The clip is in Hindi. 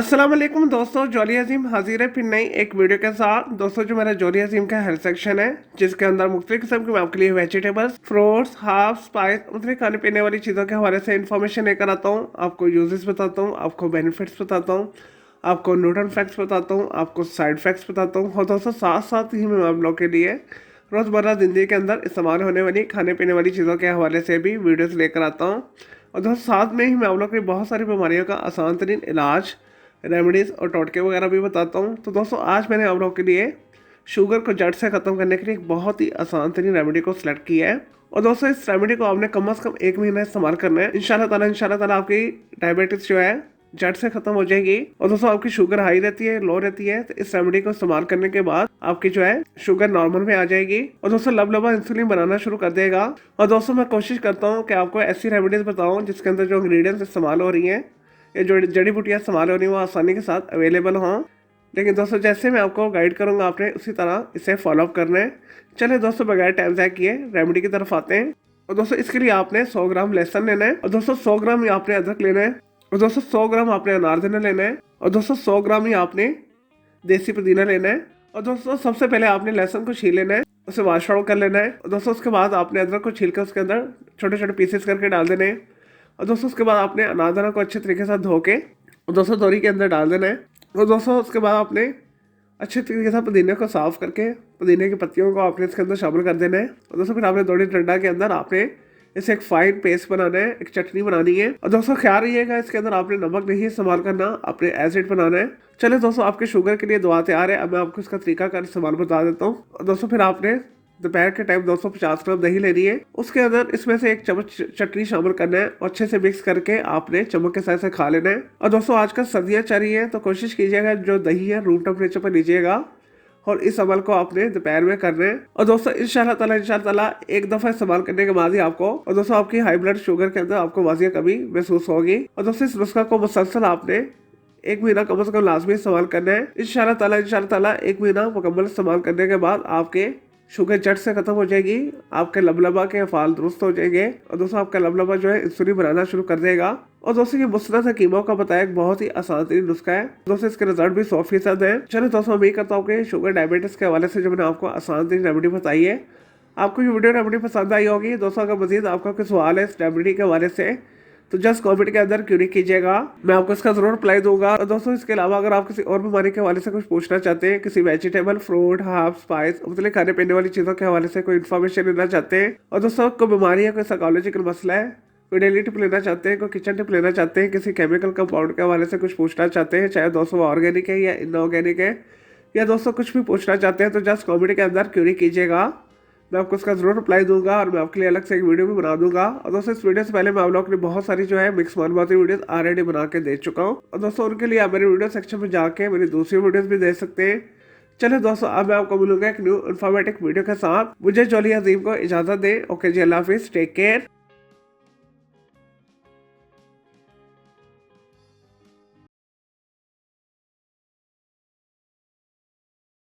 अस्सलाम वालेकुम दोस्तों, जॉली अजीम हाजिर है फिर नई एक वीडियो के साथ। दोस्तों, जो मेरा जॉली अजीम का हेल्थ सेक्शन है जिसके अंदर मुख्तलिफ किस्म के मैं आपके लिए वेजिटेबल्स, फ्रूट्स, हर्ब्स, स्पाइस, मुख्तलिफ खाने पीने वाली चीज़ों के हवाले से इन्फॉर्मेशन लेकर आता हूँ। आपको यूजेस बताता हूँ, आपको बेनिफिट्स बताता हूँ, आपको न्यूट्रन फैक्ट्स बताता हूँ, आपको साइड फैक्ट्स बताता हूँ। और दोस्तों, साथ साथ ही मैं आप लोग के लिए रोज़मर्रा ज़िंदगी के अंदर इस्तेमाल होने वाली खाने पीने वाली चीज़ों के हवाले से भी वीडियोज़ लेकर आता हूँ। और दोस्तों, साथ में ही मैं आप लोग की बहुत सारी बीमारियों का आसान तरीन इलाज, रेमेडीज़ और टोटके वगैरह भी बताता हूँ। तो दोस्तों, आज मैंने आप लोगों के लिए शुगर को जड़ से ख़त्म करने के लिए एक बहुत ही आसान तरीन रेमेडी को सिलेक्ट किया है। और दोस्तों, इस रेमेडी को आपने कम से कम 1 महीना इस्तेमाल करना है। इंशाल्लाह ताला आपकी डायबिटीज़ जो है जड़ से खत्म हो जाएगी। और दोस्तों, आपकी शुगर हाई रहती है, लो रहती है, तो इस रेमेडी को इस्तेमाल करने के बाद आपकी जो है शुगर नॉर्मल में आ जाएगी। और दोस्तों, लबलबा इंसुलिन बनाना शुरू कर देगा। और दोस्तों, मैं कोशिश करता हूँ कि आपको ऐसी रेमेडीज बताऊँ जिसके अंदर जो इंग्रेडिएंट्स इस्तेमाल हो रही हैं, ये जो जड़ी बूटियाँ इस्तेमाल हो रही हैं, वो आसानी के साथ अवेलेबल हों। लेकिन दोस्तों, जैसे मैं आपको गाइड करूँगा आपने उसी तरह इसे फॉलोअप करना है। चलिए दोस्तों, बगैर टाइम ज़ाया किए रेमेडी की तरफ आते हैं। और दोस्तों, इसके लिए आपने 100 ग्राम लहसुन लेना है। और दोस्तों, 100 ग्राम ही आपने अदरक लेना है। और दोस्तों, 100 ग्राम आपने अनारदाना लेना है। और दोस्तों, 100 ग्राम ही आपने देसी पुदीना लेना है। और दोस्तों, सबसे पहले आपने लहसुन को छील लेना है, उसे वॉश आउट कर लेना है। और दोस्तों, उसके बाद आपने अदरक को छील कर उसके अंदर छोटे छोटे पीसेस करके डाल देने हैं। और दोस्तों, उसके बाद आपने अनारदाना को अच्छे तरीके से धो के और दोस्तों दोरी के अंदर डाल देना है। और दोस्तों, उसके बाद आपने अच्छे तरीके से पुदीने को साफ करके पुदीने की पत्तियों को आपने इसके अंदर शामिल कर देना है। और दोस्तों, फिर आपने दोड़ी डंडा के अंदर आपने इसे एक फाइन पेस्ट बनाना है, एक चटनी बनानी है। और दोस्तों, ख्याल रहिएगा इसके अंदर आपने नमक नहीं इस्तेमाल करना, आपने एसिड बनाना है। चलिए दोस्तों, आपके शुगर के लिए दवा तैयार है। अब मैं आपको इसका तरीका का इस्तेमाल बता देता हूँ। और दोस्तों, फिर आपने दोपहर के टाइम 250 ग्राम दही लेनी है। उसके अंदर इसमें से 1 चम्मच चटनी शामिल करना है और अच्छे से मिक्स करके आपने चम्मच के साथ से खा लेना है। और दोस्तों, आजकल सर्दियाँ चल रही है, तो कोशिश कीजिएगा जो दही है रूम टेम्परेचर पर लीजिएगा और इस अमल को आपने दोपहर में करना है। और दोस्तों, इंशाल्लाह ताला एक दफ़ा इस्तेमाल करने के बाद ही आपको और दोस्तों आपकी हाई ब्लड शुगर के अंदर आपको वाजिया कमी महसूस होगी। और दोस्तों, इस नुस्खा को मुसलसल आपने 1 महीना कम से कम लाजमी इस्तेमाल करना है। इंशाल्लाह ताला 1 महीना मुकम्मल इस्तेमाल करने के बाद आपके शुगर जड़ से खत्म हो जाएगी, आपके लबलबा के अफ़ाल दुरुस्त हो जाएंगे। और दोस्तों, आपका लबलबा जो है इंसुलिन बनाना शुरू कर देगा। और दोस्तों, ये मुस्नद हकीमों का बताया एक बहुत ही आसान तरीन नुस्खा है। दोस्तों, इसके रिजल्ट भी 100% है। चलो दोस्तों, उम्मीद करता हूँ कि शुगर डायबिटीज़ के हवाले से जो मैंने आपको आसान तरीन रेमेडी बताई है, आपको ये वीडियो रेमेडी पसंद आई होगी। दोस्तों, अगर मजीद आपका कोई सवाल है इस रेमेडी के हवाले से तो जस्ट कमेंट के अंदर क्यूरी कीजिएगा, मैं आपको इसका जरूर रिप्लाई दूंगा। और दोस्तों, इसके अलावा अगर आप किसी और बीमारी के हवाले से कुछ पूछना चाहते हैं, किसी वेजिटेबल, फ्रूट, हर्ब, स्पाइस, मतलब खाने पीने वाली चीज़ों के हवाले से कोई इन्फॉर्मेशन लेना चाहते हैं, और दोस्तों कोई बीमारी है, कोई साइकोलॉजिकल मसला है, कोई डेली टिप लेना चाहते हैं, कोई किचन टिप लेना चाहते हैं, किसी केमिकल कंपाउंड के हवाले से कुछ पूछना चाहते हैं, चाहे दोस्तों ऑर्गेनिक है या इनऑर्गेनिक है, या दोस्तों कुछ भी पूछना चाहते हैं, तो जस्ट कमेंट के अंदर क्यूरी कीजिएगा, मैं आपको इसका जरूर रिप्लाई दूंगा और मैं आपके लिए अलग से एक वीडियो भी बना दूंगा। और दोस्तों, इस वीडियो से पहले मैं आप लोगों के लिए बहुत सारी जो है मिक्स मालूमाती वीडियोस ऑलरेडी बना के दे चुका हूँ। और दोस्तों, उनके लिए आप मेरे वीडियो सेक्शन में जाके मेरी दूसरी वीडियोस भी देख सकते हैं। चलिए दोस्तों, अब मैं आपको मिलूंगा एक न्यू इन्फॉर्मेटिव वीडियो के साथ। मुझे जॉली अजीम को इजाजत दें। ओके जी, अल्लाह हाफिज, टेक केयर।